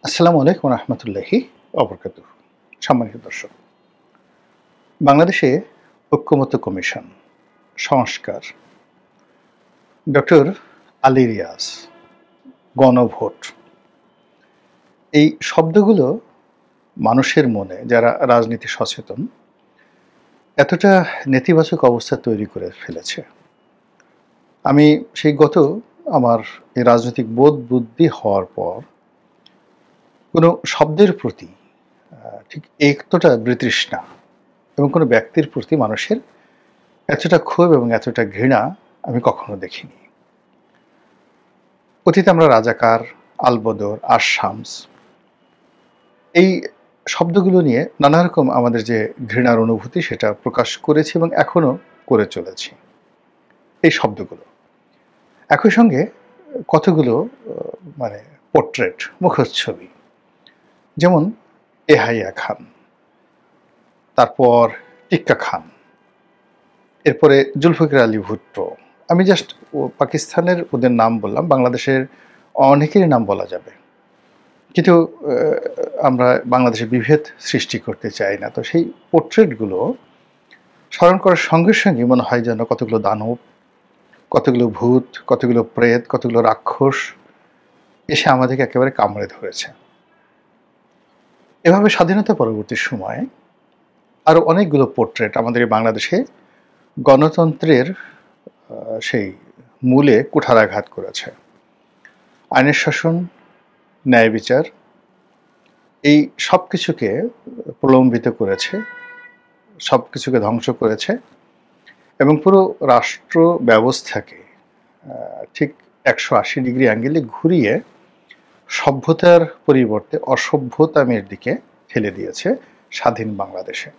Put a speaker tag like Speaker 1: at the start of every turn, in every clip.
Speaker 1: আসসালামু আলাইকুম রহমতুল্লাহি অবরকাতুহ। সম্মানিত দর্শক, বাংলাদেশে ঐক্যমত্য কমিশন, সংস্কার, ডক্টর আলী রিয়াজ, গণভোট, এই শব্দগুলো মানুষের মনে, যারা রাজনীতি সচেতন, এতটা নেতিবাচক অবস্থা তৈরি করে ফেলেছে। আমি সেই আমার এই রাজনৈতিক বোধ বুদ্ধি হওয়ার পর কোনো শব্দের প্রতি ঠিক এতটা বিতৃষ্ণা এবং কোনো ব্যক্তির প্রতি মানুষের এতটা ক্ষোভ এবং এতটা ঘৃণা আমি কখনো দেখিনি। অতীতে আমরা রাজাকার, আলবদর, আশামস, এই শব্দগুলো নিয়ে নানা রকম আমাদের যে ঘৃণার অনুভূতি সেটা প্রকাশ করেছি এবং এখনো করে চলেছি। এই শব্দগুলো একই সঙ্গে কতগুলো মানে পোর্ট্রেট, মুখচ্ছবি, যেমন এহাইয়া খান, তারপর টিক্কা খান, এরপরে জুলফিকার আলী ভুট্টো। আমি জাস্ট পাকিস্তানের ওদের নাম বললাম, বাংলাদেশের অনেকেরই নাম বলা যাবে, কিন্তু আমরা বাংলাদেশে বিভেদ সৃষ্টি করতে চাই না। তো সেই পোর্ট্রেটগুলো স্মরণ করার সঙ্গে সঙ্গে মনে হয় যেন কতগুলো দানব, কতগুলো ভূত, কতগুলো প্রেত, কতগুলো রাক্ষস এসে আমাদেরকে একেবারে কামড়ে ধরেছে। এভাবে স্বাধীনতা পরবর্তী সময়ে আরও অনেকগুলো পোর্ট্রেট আমাদের এই বাংলাদেশে গণতন্ত্রের সেই মূলে কুঠারাঘাত করেছে। আইনের শাসন, ন্যায় বিচার, এই সব কিছুকে প্রলম্বিত করেছে, সব কিছুকে ধ্বংস করেছে এবং পুরো রাষ্ট্র ব্যবস্থাকে ঠিক 180 ডিগ্রি অ্যাঙ্গেলে ঘুরিয়ে সভ্যতার পরিবর্তে অসভ্যতামের দিকে ঠেলে দিয়েছে স্বাধীন বাংলাদেশে।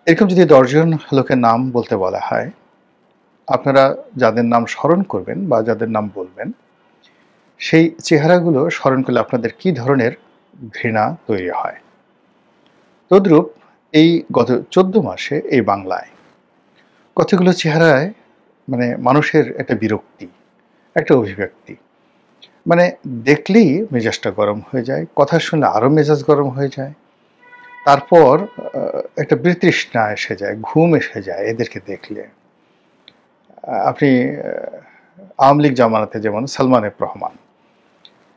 Speaker 1: এরকম যদি 10 জন লোকের নাম বলতে বলা হয়, আপনারা যাদের নাম স্মরণ করবেন বা যাদের নাম বলবেন, সেই চেহারাগুলো স্মরণ করলে আপনাদের কি ধরনের ঘৃণা তৈরি হয়। তদ্রূপ এই গত 14 মাসে এই বাংলায় কতগুলো চেহারায় মানুষের একটা বিরক্তি, একটা অভিব্যক্তি, দেখলেই মেজাজটা গরম হয়ে যায়, কথা শুনলে আরও মেজাজ গরম হয়ে যায়, তারপর একটা বিতৃষ্ণা এসে যায়, ঘুম এসে যায় এদেরকে দেখলে। আপনি আওয়ামী লীগ জামানাতে যেমন সালমান এফ রহমান,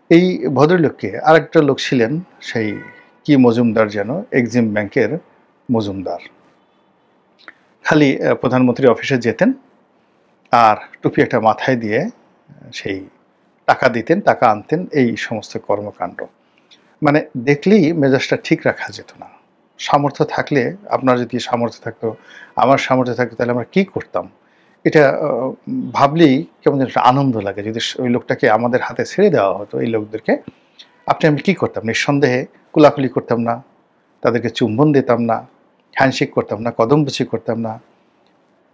Speaker 1: এই ভদ্রলোককে আরেকটা লোক ছিলেন, সেই কি মজুমদার যেন, এক্সিম ব্যাংকের মজুমদার, খালি প্রধানমন্ত্রী অফিসে যেতেন আর টুপি একটা মাথায় দিয়ে সেই টাকা দিতেন, টাকা আনতেন, এই সমস্ত কর্মকাণ্ড দেখলেই মেজাজটা ঠিক রাখা যেত না। সামর্থ্য থাকলে, আপনার যদি সামর্থ্য থাকতো, আমার সামর্থ্য থাকতো, তাহলে আমরা কি করতাম এটা ভাবলেই কেমন যেন একটা আনন্দ লাগে। যদি ওই লোকটাকে আমাদের হাতে ছেড়ে দেওয়া হতো, এই লোকদেরকে, আমি কি করতাম? নিঃসন্দেহে কুলাকুলি করতাম না, তাদেরকে চুম্বন দিতাম না, হ্যান্ডশেক করতাম না, কদমবুচি করতাম না,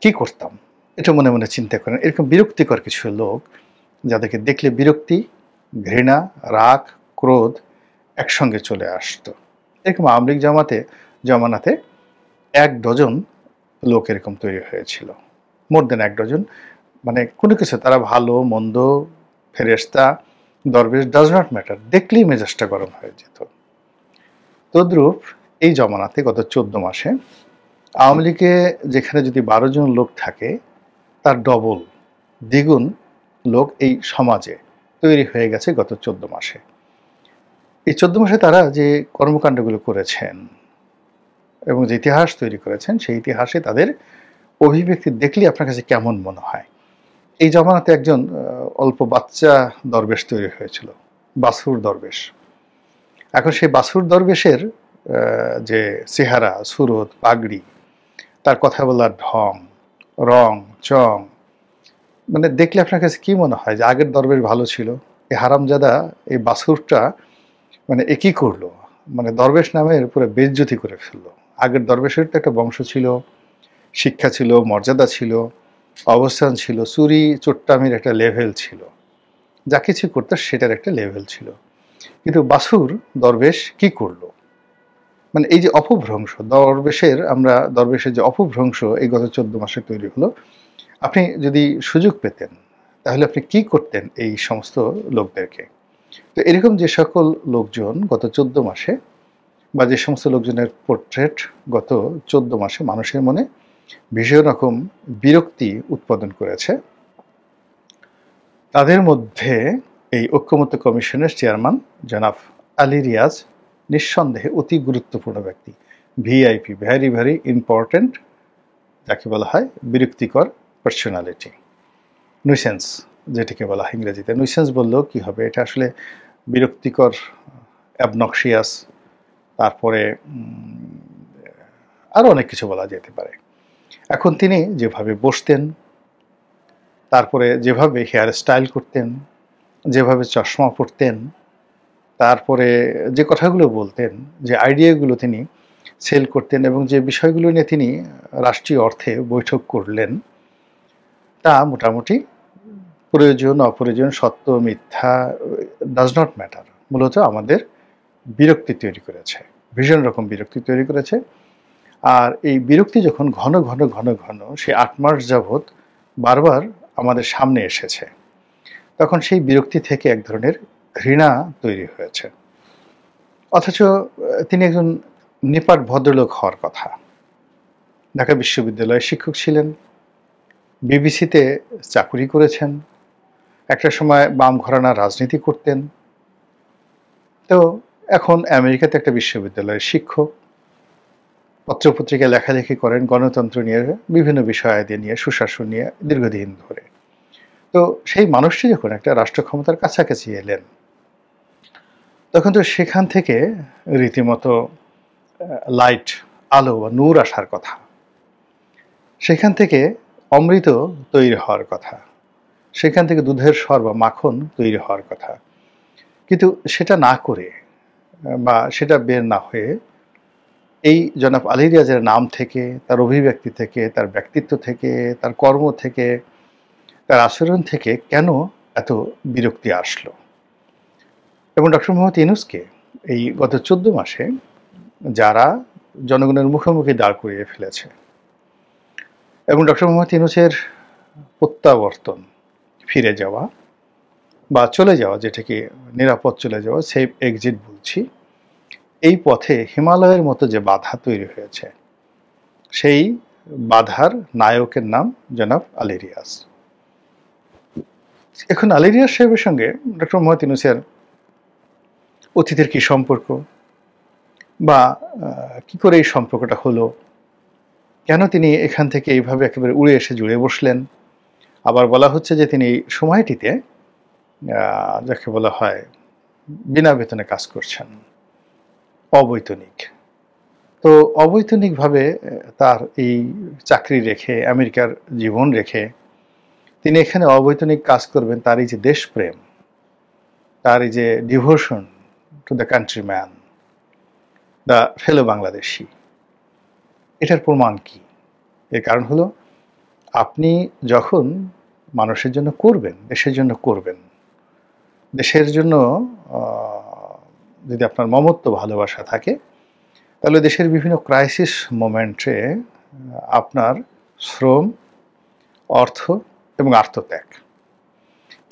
Speaker 1: কি করতাম? এটা মনে মনে চিন্তা করেন। এরকম বিরক্তিকর কিছু লোক, যাদেরকে দেখলে বিরক্তি, ঘৃণা, রাগ, ক্রোধ একসঙ্গে চলে আসতো। এরকম আওয়ামী লীগ জমানাতে 1 ডজন লোক এরকম তৈরি হয়েছিল, মোর দেন 1 ডজন। কোনো কিছু, তারা ভালো মন্দ, ফেরেশতা, দরবেশ, ডাজ নট ম্যাটার, দেখলেই মেজাজটা গরম হয়ে যেত। তদ্রূপ এই জমানাতে গত 14 মাসে আওয়ামী লীগে যেখানে যদি 12 জন লোক থাকে, তার ডবল, দ্বিগুণ লোক এই সমাজে তৈরি হয়ে গেছে গত 14 মাসে। এই 14 মাসে তারা যে কর্মকাণ্ডগুলো করেছেন এবং যে ইতিহাস তৈরি করেছেন, সেই ইতিহাসে তাদের অভিব্যক্তি দেখলেই আপনার কাছে কেমন মনে হয়। এই জমানাতে একজন অল্প বাচ্চা দরবেশ তৈরি হয়েছিল, বাছুর দরবেশ। এখন সেই বাছুর দরবেশের যে চেহারা, সুরত, পাগড়ি, তার কথা বলার ঢং, রং, চং, দেখলে আপনার কাছে কি মনে হয় যে আগের দরবেশ ভালো ছিল, এই হারামজাদা এই বাছুরটা এ কি করলো, দরবেশ নামের পুরো বেইজ্জতি করে ফেললো। আগের দরবেশের তো একটা বংশ ছিল, শিক্ষা ছিল, মর্যাদা ছিল, অবস্থান ছিল, চুরি চোট্টামির একটা লেভেল ছিল, যা কিছু করতো সেটার একটা লেভেল ছিল। কিন্তু বাছুর দরবেশ কি করলো? এই যে অপভ্রংশ দরবেশের যে অপভ্রংশ এই গত 14 মাসে তৈরি হলো, আপনি যদি সুযোগ পেতেন তাহলে আপনি কি করতেন এই সমস্ত লোকদেরকে? তো এরকম যে সকল লোকজন গত 14 মাসে বা যে সমস্ত লোকজনের পোর্ট্রেট গত 14 মাসে মানুষের মনে ভীষণ রকম বিরক্তি উৎপাদন করেছে, তাদের মধ্যে এই ঐক্যমত্য কমিশনের চেয়ারম্যান জনাব আলী রিয়াজ নিঃসন্দেহে অতি গুরুত্বপূর্ণ ব্যক্তি, ভিআইপি, ভেরি ভেরি ইম্পর্ট্যান্ট, যাকে বলা হয় বিরক্তিকর পার্সোনালিটি, নুইসেন্স যেটাকে বলা হয় ইংরেজিতে। নুইসেন্স বললেও কি হবে, এটা আসলে বিরক্তিকর, অ্যাবনক্সিয়াস, তারপরে আরও অনেক কিছু বলা যেতে পারে। এখন তিনি যেভাবে বসতেন, তারপরে যেভাবে হেয়ার স্টাইল করতেন, যেভাবে চশমা পরতেন, তারপরে যে কথাগুলো বলতেন, যে আইডিয়াগুলো তিনি সেল করতেন এবং যে বিষয়গুলো নিয়ে তিনি রাষ্ট্রীয় অর্থে বৈঠক করলেন, তা মোটামুটি প্রয়োজন অপ্রয়োজন, সত্য মিথ্যা ডাজ নট ম্যাটার, মূলত আমাদের বিরক্তি তৈরি করেছে, ভীষণ রকম বিরক্তি তৈরি করেছে। আর এই বিরক্তি যখন ঘন ঘন ঘন ঘন সে 8 মাস যাবৎ বারবার আমাদের সামনে এসেছে, তখন সেই বিরক্তি থেকে এক ধরনের ঘৃণা তৈরি হয়েছে। অথচ তিনি একজন নিপাট ভদ্রলোক হওয়ার কথা। ঢাকা বিশ্ববিদ্যালয়ে শিক্ষক ছিলেন, বিবিসিতে চাকুরি করেছেন, একটা সময় বাম ঘরানার রাজনীতি করতেন। তো এখন আমেরিকাতে একটা বিশ্ববিদ্যালয়ের শিক্ষক, পত্রপত্রিকায় লেখালেখি করেন গণতন্ত্র নিয়ে, বিভিন্ন বিষয়াদি নিয়ে, সুশাসন নিয়ে দীর্ঘদিন ধরে। তো সেই মানুষটি যখন একটা রাষ্ট্র ক্ষমতার কাছাকাছি এলেন, তখন তো সেখান থেকে রীতিমতো লাইট, আলো বা নূর আসার কথা, সেখান থেকে অমৃত তৈরি হওয়ার কথা, সেখান থেকে দুধের স্বর বা মাখন তৈরি হওয়ার কথা। কিন্তু সেটা না করে বা সেটা বের না হয়ে এই জনাব আলী রিয়াজের নাম থেকে, তার অভিব্যক্তি থেকে, তার ব্যক্তিত্ব থেকে, তার কর্ম থেকে, তার আচরণ থেকে কেন এত বিরক্তি আসলো? এবং ডক্টর মোহাম্মদ ইউনূসকে এই গত 14 মাসে যারা জনগণের মুখোমুখি দাঁড় করিয়ে ফেলেছে এবং ডক্টর মোহাম্মদ ইউনূসের প্রত্যাবর্তন, ফিরে যাওয়া বা চলে যাওয়া, যেটাকে নিরাপদ চলে যাওয়া, সেফ এক্সিট বলছি, এই পথে হিমালয়ের মতো যে বাধা তৈরি হয়েছে, সেই বাধার নায়কের নাম জনাব আলী রিয়াজ। এখন আলী রিয়াজ সাহেবের সঙ্গে ডক্টর মোহাম্মদ ইউনূসের অতীতের কি সম্পর্ক, বা কি করে এই সম্পর্কটা হলো, কেন তিনি এখান থেকে এইভাবে একেবারে উড়ে এসে জুড়ে বসলেন? আবার বলা হচ্ছে যে তিনি সময়টিতে যাকে বলা হয় বিনা বেতনে কাজ করছেন, অবৈতনিক। তো অবৈতনিকভাবে তার এই চাকরি রেখে, আমেরিকার জীবন রেখে তিনি এখানে অবৈতনিক কাজ করবেন, তার এই যে দেশপ্রেম, তার এই যে devotion to the country man, the ফেলো বাংলাদেশি, এটার প্রমাণ কি? এর কারণ হলো, আপনি যখন মানুষের জন্য করবেন, দেশের জন্য করবেন, দেশের জন্য যদি আপনার মমত্ব ভালোবাসা থাকে, তাহলে দেশের বিভিন্ন ক্রাইসিস মোমেন্টে আপনার শ্রম, অর্থ এবং আত্মত্যাগ,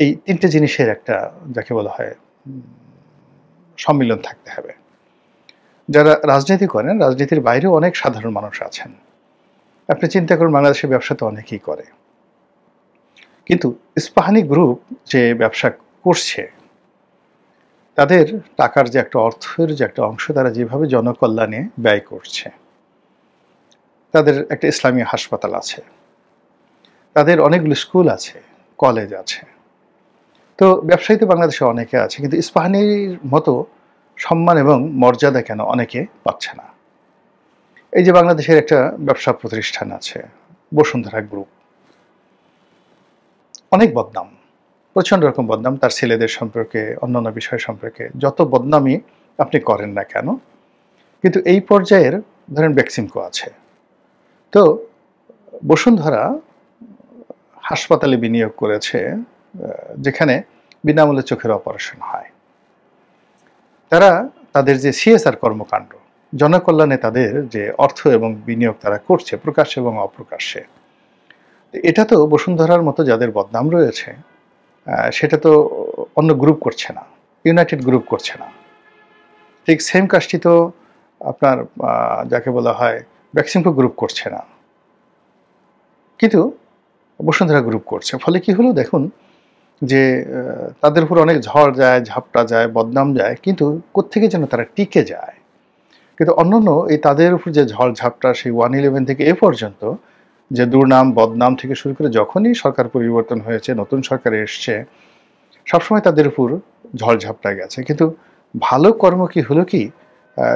Speaker 1: এই 3টে জিনিসের একটা যাকে বলা হয় সম্মিলন থাকতে হবে। যারা রাজনীতি করেন, রাজনীতির বাইরেও অনেক সাধারণ মানুষ আছেন। আপনি চিন্তা করুন, বাংলাদেশের ব্যবসা তো অনেকেই করে, কিন্তু ইস্পাহানি গ্রুপ যে ব্যবসা করছে, তাদের টাকার যে একটা অর্থের যে একটা অংশ তারা যেভাবে জনকল্যাণে ব্যয় করছে, তাদের একটা ইসলামী হাসপাতাল আছে, তাদের অনেকগুলো স্কুল আছে, কলেজ আছে। তো ব্যবসায়ী তো বাংলাদেশে অনেকে আছে, কিন্তু ইস্পাহানির মতো সম্মান এবং মর্যাদা কেন অনেকে পাচ্ছে না? এই যে বাংলাদেশের একটা ব্যবসা প্রতিষ্ঠান আছে বসুন্ধরা গ্রুপ, অনেক বদনাম, প্রচণ্ড রকম বদনাম, তার ছেলেদের সম্পর্কে, অন্যান্য বিষয় সম্পর্কে, যত বদনামই আপনি করেন না কেন। কিন্তু এই পর্যায়ের ধরেন বেক্সিমকো আছে, তো বসুন্ধরা হাসপাতালে বিনিয়োগ করেছে যেখানে বিনামূল্যে চোখের অপারেশন হয়। তারা তাদের যে সিএসআর কর্মকাণ্ড, জনকল্যাণে তাদের যে অর্থ এবং বিনিয়োগ তারা করছে প্রকাশ্যে এবং অপ্রকাশ্যে, এটা তো বসুন্ধরার মতো যাদের বদনাম রয়েছে সেটা তো অন্য গ্রুপ করছে না। ইউনাইটেড গ্রুপ করছে না। ঠিক সেম কাজটি তো আপনার যাকে বলা হয় বেক্সিমকো গ্রুপ করছে না, কিন্তু বসুন্ধরা গ্রুপ করছে। ফলে কি হলো দেখুন যে তাদের উপর অনেক ঝড় যায়, ঝাপটা যায়, বদনাম যায়, কিন্তু কোত্থেকে যেন তারা টিকে যায়। কিন্তু অন্যান্য এই তাদের উপর যে ঝড় ঝাপটা সেই 111 থেকে এ পর্যন্ত যে দুর্নাম বদনাম থেকে শুরু করে যখনই সরকার পরিবর্তন হয়েছে, নতুন সরকার এসছে, সবসময় তাদের উপর ঝড় ঝাপটা গেছে। কিন্তু ভালো কর্ম কি হলো কি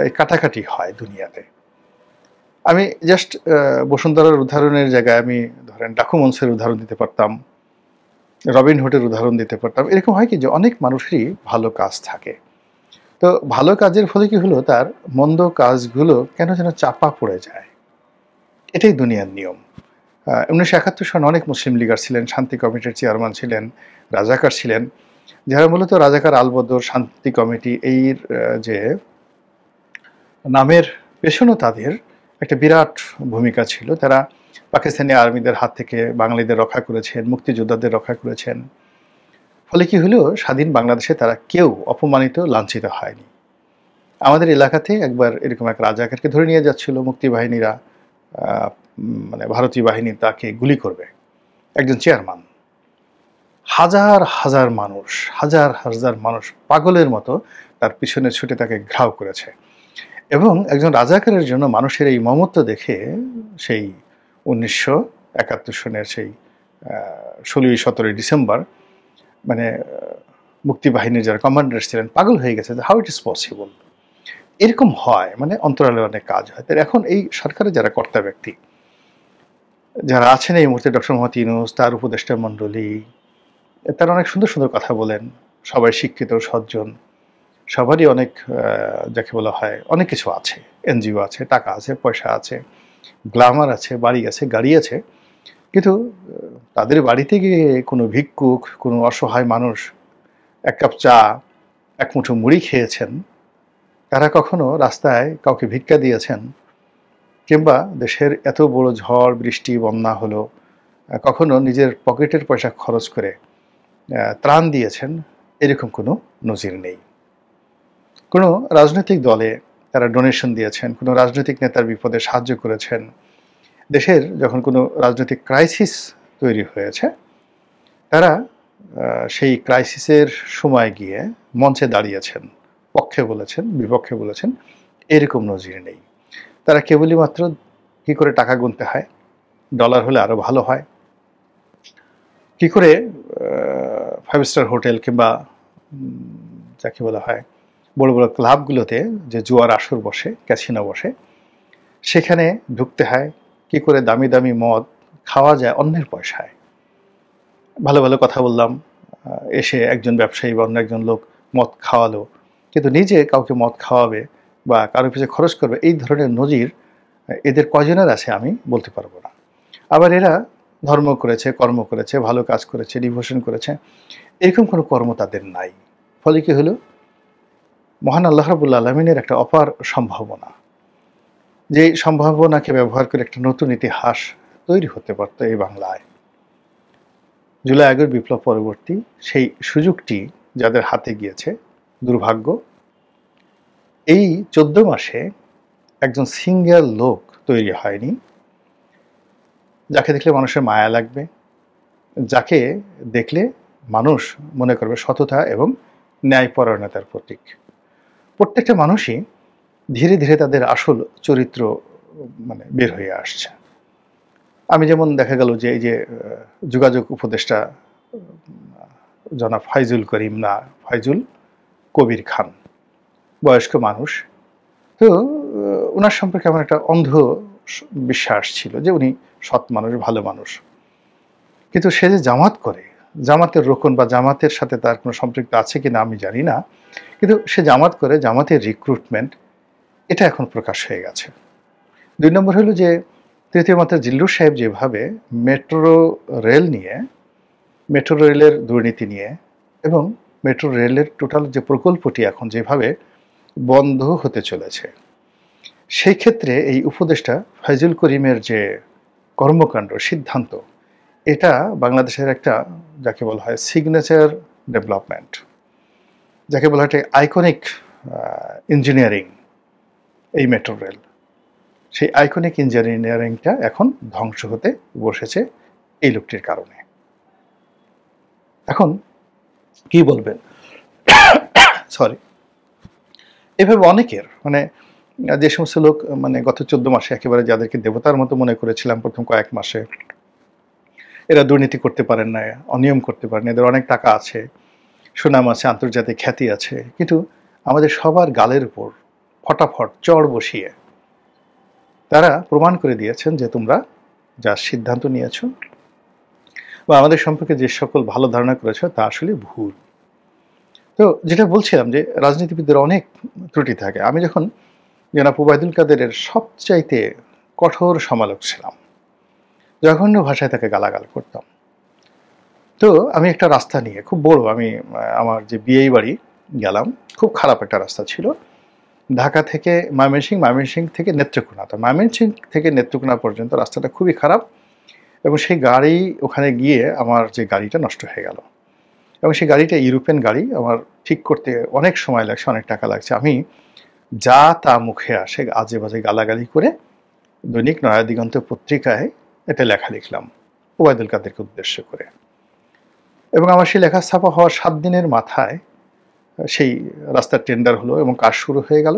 Speaker 1: এই কাটাকাটি হয় দুনিয়াতে। আমি জাস্ট বসুন্ধরার উদাহরণের জায়গায় আমি ধরেন ডকুমেন্টসের উদাহরণ দিতে পারতাম, রবিনহুডের উদাহরণ দিতে পারতাম। এরকম হয় কি যে অনেক মানুষেরই ভালো কাজ থাকে, তো ভালো কাজের ফলে কি হলো তার মন্দ কাজগুলো কেন যেন চাপা পড়ে যায়। এটাই দুনিয়ার নিয়ম। 1971 সনে অনেক মুসলিম লিগার ছিলেন, শান্তি কমিটির চেয়ারম্যান ছিলেন, রাজাকার ছিলেন, যারা মূলত রাজাকার আলবদর শান্তি কমিটি এই যে নামের পেছনেও তাদের একটা বিরাট ভূমিকা ছিল। তারা পাকিস্তানি আর্মিদের হাত থেকে বাঙালিদের রক্ষা করেছেন, মুক্তিযোদ্ধাদের রক্ষা করেছেন। ফলে কি হলো স্বাধীন বাংলাদেশে তারা কেউ অপমানিত লাঞ্ছিত হয়নি। আমাদের এলাকাতে একবার এরকম এক রাজাকারকে ধরে নিয়ে যাচ্ছিল মুক্তিবাহিনীরা, মানে ভারতীয় বাহিনী তাকে গুলি করবে, একজন চেয়ারম্যান। হাজার হাজার মানুষ, হাজার হাজার মানুষ পাগলের মতো তার পিছনে ছুটে তাকে ঘাও করেছে। এবং একজন রাজাকারের জন্য মানুষের এই মমত্ব দেখে সেই 1971 সনের সেই 16-17 ডিসেম্বর মানে মুক্তিবাহিনীর যারা কমান্ডার ছিলেন পাগল হয়ে গেছে যে হাউ ইট ইজ পসিবল। এরকম হয়, মানে অন্তরালে অনেক কাজ হয়। তাই এখন এই সরকারের যারা কর্তা ব্যক্তি যারা আছেন এই মুহূর্তে, ডক্টর মোহাম্মদ ইউনূস, তার উপদেষ্টা মণ্ডলী, তারা অনেক সুন্দর সুন্দর কথা বলেন, সবাই শিক্ষিত সজ্জন, সবারই অনেক যাকে বলা হয় অনেক কিছু আছে, এনজিও আছে, টাকা আছে, পয়সা আছে, গ্ল্যামার আছে, বাড়ি আছে, গাড়ি আছে, কিন্তু তাদের বাড়িতে গিয়ে কোনো ভিক্ষুক, কোনো অসহায় মানুষ এক কাপ চা, এক মুঠো মুড়ি খেয়েছেন? তারা কখনো রাস্তায় কাউকে ভিক্ষা দিয়েছেন? কিংবা দেশের এত বড় ঝড় বৃষ্টি বন্যা হলো কখনো নিজের পকেটের পয়সা খরচ করে ত্রাণ দিয়েছেন? এরকম কোনো নজির নেই। কোনো রাজনৈতিক দলে তারা ডোনেশন দিয়েছেন, কোনো রাজনৈতিক নেতার বিপদে সাহায্য করেছেন, দেশের যখন কোনো রাজনৈতিক ক্রাইসিস তৈরি হয়েছে তারা সেই ক্রাইসিসের সময় গিয়ে মঞ্চে দাঁড়িয়েছেন, পক্ষে বলেছেন, বিপক্ষে বলেছেন, এরকম নজির নেই। তারা কেবলই মাত্র কী করে টাকা গুনতে হয়, ডলার হলে আরও ভালো হয়, কী করে 5 স্টার হোটেল কিংবা যাকে বলা হয় বড় বড় ক্লাবগুলোতে যে জুয়ার আসর বসে, ক্যাসিনো বসে, সেখানে ঢুকতে হয়, কী করে দামি দামি মদ খাওয়া যায় অন্যের পয়সায়। ভালো ভালো কথা বললাম, এসে একজন ব্যবসায়ী বা অন্য একজন লোক মদ খাওয়ালো, কিন্তু নিজে কাউকে মদ খাওয়াবে বা কারোর পিছনে খরচ করবে এই ধরনের নজির এদের কয়জনের আছে আমি বলতে পারবো না। আবার এরা ধর্ম করেছে, কর্ম করেছে, ভালো কাজ করেছে, ডিভোশন করেছে, এরকম কোনো কর্ম তাদের নাই। ফলে কি হলো, মহান আল্লাহ রাব্বুল আলামিনের একটা অপার সম্ভাবনা, যে সম্ভাবনাকে ব্যবহার করে একটা নতুন ইতিহাস তৈরি হতে পারতো এই বাংলায়। জুলাই আগস্ট বিপ্লব পরবর্তী সেই সুযোগটি যাদের হাতে গিয়েছে, দুর্ভাগ্য এই 14 মাসে একজন সিঙ্গেল লোক তৈরি হয়নি যাকে দেখলে মানুষের মায়া লাগবে, যাকে দেখলে মানুষ মনে করবে সততা এবং ন্যায়পরায়ণতার প্রতীক। প্রত্যেকটা মানুষই ধীরে ধীরে তাদের আসল চরিত্র মানে বের হয়ে আসছে। আমি যেমন দেখা গেল যে এই যে যোগাযোগ উপদেষ্টা জনাব ফাইজুল করিম, না ফাইজুল কবির খান, বয়স্ক মানুষ, তো ওনার সম্পর্কে আমার একটা অন্ধ বিশ্বাস ছিল যে উনি সৎ মানুষ, ভালো মানুষ। কিন্তু সে যে জামাত করে, জামাতের রোকন বা জামাতের সাথে তার কোনো সম্পৃক্ত আছে কিনা আমি জানি না, কিন্তু সে জামাত করে, জামাতের রিক্রুটমেন্ট এটা এখন প্রকাশ হয়ে গেছে। 2 নম্বর হলো যে তৃতীয় মাত্রা জিল্লুর সাহেব যেভাবে মেট্রো রেল নিয়ে, মেট্রো রেলের দুর্নীতি নিয়ে এবং মেট্রো রেলের টোটাল যে প্রকল্পটি এখন যেভাবে বন্ধ হতে চলেছে, সেই ক্ষেত্রে এই উপদেষ্টা ফাইজুল করিমের যে কর্মকাণ্ড, সিদ্ধান্ত, এটা বাংলাদেশের একটা যাকে বলা হয় সিগনেচার ডেভেলপমেন্ট। যাকে বলা হয় আইকনিক ইঞ্জিনিয়ারিং, এই মেট্রো রেল, সেই আইকনিক ইঞ্জিনিয়ারিংটা এখন ধ্বংস হতে বসেছে এই লোকটির কারণে। এখন কি বলবেন, সরি, এভাবে অনেকের মানে যে সমস্ত লোক মানে গত 14 মাসে একেবারে যাদেরকে দেবতার মতো মনে করেছিলাম প্রথম কয়েক মাসে, এরা দুর্নীতি করতে পারেন না, অনিয়ম করতে পারেন, এদের অনেক টাকা আছে, সুনাম আছে, আন্তর্জাতিক খ্যাতি আছে, কিন্তু আমাদের সবার গালের উপর ফটাফট চড় বসিয়ে তারা প্রমাণ করে দিয়েছেন যে তোমরা যা সিদ্ধান্ত নিয়েছ বা আমাদের সম্পর্কে যে সকল ভালো ধারণা করেছ তা আসলে ভুল। তো যেটা বলছিলাম যে রাজনীতিবিদদের অনেক ত্রুটি থাকে। আমি যখন জনাব ওবায়দুল কাদেরের সবচাইতে কঠোর সমালোচক ছিলাম, জঘন্য ভাষায় তাকে গালাগাল করতাম, তো আমি একটা রাস্তা নিয়ে খুব বড়, আমি আমার যে বিয়েই বাড়ি গেলাম, খুব খারাপ একটা রাস্তা ছিল, ঢাকা থেকে ময়মনসিংহ, ময়মনসিংহ থেকে নেত্রকোনা, তো ময়মনসিংহ থেকে নেত্রকোনা পর্যন্ত রাস্তাটা খুবই খারাপ, এবং সেই গাড়ি ওখানে গিয়ে আমার যে গাড়িটা নষ্ট হয়ে গেল, এবং সেই গাড়িটা ইউরোপিয়ান গাড়ি, আমার ঠিক করতে অনেক সময় লাগছে, অনেক টাকা লাগছে। আমি যা তা মুখে আসে আজে বাজে গালাগালি করে দৈনিক নয়া দিগন্ত পত্রিকায় এটা লেখা লিখলাম ওবায়দুল কাদেরকে উদ্দেশ্য করে, এবং আমার সেই লেখা ছাপা হওয়ার 7 দিনের মাথায় সেই রাস্তার টেন্ডার হলো এবং কাজ শুরু হয়ে গেল,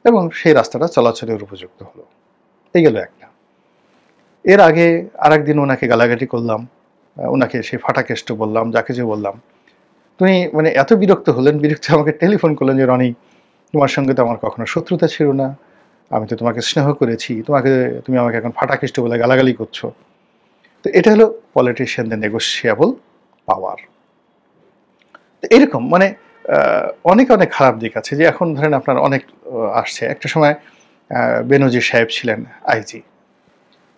Speaker 1: এবং সেই রাস্তাটা চলাচলের উপযুক্ত হলো। এই গেল একটা। এর আগে আরেকদিন ওনাকে গালাগালি করলাম, ওনাকে সেই ফাটাকেষ্ট বললাম, যা কিছু বললাম। তিনি মানে এত বিরক্ত হলেন, বিরক্ত আমাকে টেলিফোন করলেন যে রনি, তোমার সঙ্গে তো আমার কখনো শত্রুতা ছিল না, আমি তো তোমাকে স্নেহ করেছি, তুমি আমাকে এখন ফাটাকেষ্ট বলে গালাগালি করছো। তো এটা হলো পলিটিশিয়ানদের নেগোশিয়েবল পাওয়ার। তো এরকম মানে অনেক অনেক খারাপ দিক আছে, যে এখন ধরেন আপনার অনেক আসছে। একটা সময় বেনজির সাহেব ছিলেন আইজি,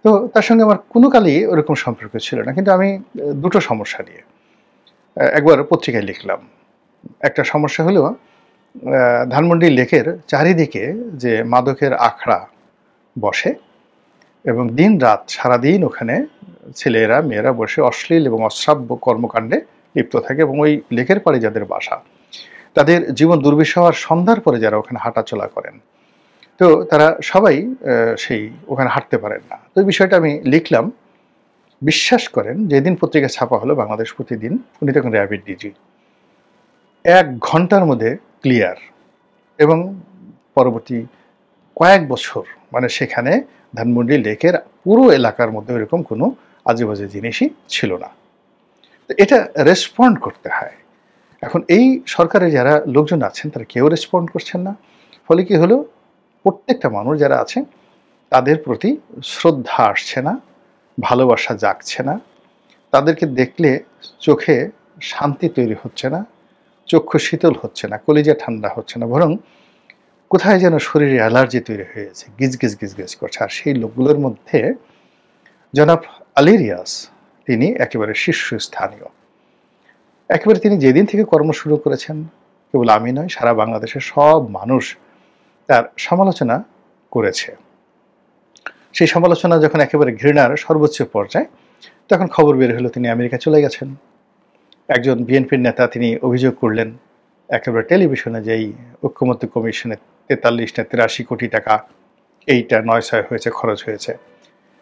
Speaker 1: তো তার সঙ্গে আমার কোনো কালই ওরকম সম্পর্ক ছিল না, কিন্তু আমি দুটো সমস্যা নিয়ে একবার পত্রিকায় লিখলাম। একটা সমস্যা হলো ধানমন্ডি লেকের চারিদিকে যে মাদকের আখড়া বসে, এবং দিন রাত সারাদিন ওখানে ছেলেরা মেয়েরা বসে অশ্লীল এবং অশ্রাব্য কর্মকাণ্ডে লিপ্ত থাকে, এবং ওই লেকের পাড়ে যাদের বাসা তাদের জীবন দুর্বিষহ হওয়ার সন্ধ্যার পরে যারা ওখানে হাঁটাচলা করেন, তো তারা সবাই সেই ওখানে হাঁটতে পারেন না। তো এই বিষয়টা আমি লিখলাম। বিশ্বাস করেন, যেদিন পত্রিকা ছাপা হলো বাংলাদেশ প্রতিদিন, উনি তখন র্যাবের ডিজি, 1 ঘন্টার মধ্যে ক্লিয়ার, এবং পরবর্তী কয়েক বছর মানে সেখানে ধানমন্ডি লেকের পুরো এলাকার মধ্যে এরকম কোনো আজেবাজে জিনিসই ছিল না। তো এটা রেসপন্ড করতে হয়। এখন এই সরকারে যারা লোকজন আছেন তারা কেউ রেসপন্ড করছেন না, ফলে কি হলো, প্রত্যেকটা মানুষ যারা আছে তাদের প্রতি শ্রদ্ধা আসছে না, ভালোবাসা জাগছে না, তাদেরকে দেখলে চোখে শান্তি তৈরি হচ্ছে না, চক্ষু শীতল হচ্ছে না, কলিজা ঠান্ডা হচ্ছে না, বরং কোথায় যেন শরীরে অ্যালার্জি তৈরি হয়েছে, গিজ গিজ গিজ গিজ করছে। আর সেই লোকগুলোর মধ্যে জনাব আলী রিয়াজ, তিনি একেবারে শীর্ষস্থানীয়। একেবারে তিনি যেদিন থেকে কর্ম শুরু করেছেন, কেবল আমি নয়, সারা বাংলাদেশের সব মানুষ তার সমালোচনা করেছে। সেই সমালোচনা যখন একেবারে ঘৃণার সর্বোচ্চ পর্যায়ে, তখন খবর বের হলো তিনি আমেরিকা চলে গেছেন। একজন বিএনপির নেতা তিনি অভিযোগ করলেন একেবারে টেলিভিশনে যে এই ঐক্যমত্য কমিশনে 43 না 83 কোটি টাকা এইটা 9-6 হয়েছে, খরচ হয়েছে,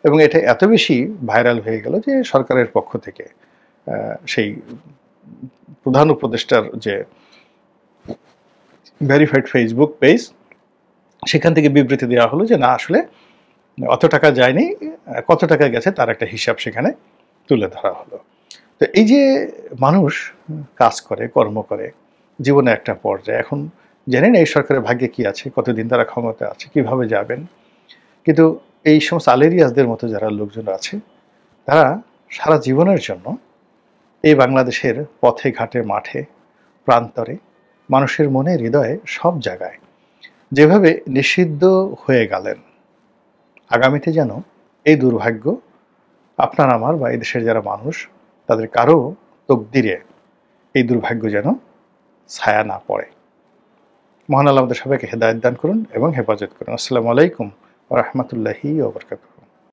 Speaker 1: এবং এটা এত বেশি ভাইরাল হয়ে গেল যে সরকারের পক্ষ থেকে সেই প্রধান উপদেষ্টার যে ভেরিফাইড ফেসবুক পেজ, সেখান থেকে বিবৃতি দেওয়া হলো যে না, আসলে অত টাকা যায়নি, কত টাকা গেছে তার একটা হিসাব সেখানে তুলে ধরা হলো। তো এই যে মানুষ কাজ করে, কর্ম করে, জীবনে একটা পর্যায়ে, এখন জানেন এই সরকারের ভাগ্যে কি আছে, কতদিন তারা ক্ষমতা আছে, কিভাবে যাবেন, কিন্তু এই সমস্ত আলেরিয়াসদের মতো যারা লোকজন আছে, তারা সারা জীবনের জন্য এই বাংলাদেশের পথে ঘাটে মাঠে প্রান্তরে মানুষের মনে হৃদয়ে সব জায়গায় যেভাবে নিষিদ্ধ হয়ে গেলেন, আগামীতে যেন এই দুর্ভাগ্য আপনার আমার বা এই দেশের যারা মানুষ তাদের কারো তকদিরে এই দুর্ভাগ্য যেন ছায়া না পড়ে। মহান আল্লাহ আমাদের সবাইকে হেদায়েত দান করুন এবং হেফাজত করুন। আসসালামু আলাইকুম ওয়া রাহমাতুল্লাহি ওয়া বারাকাতুহু।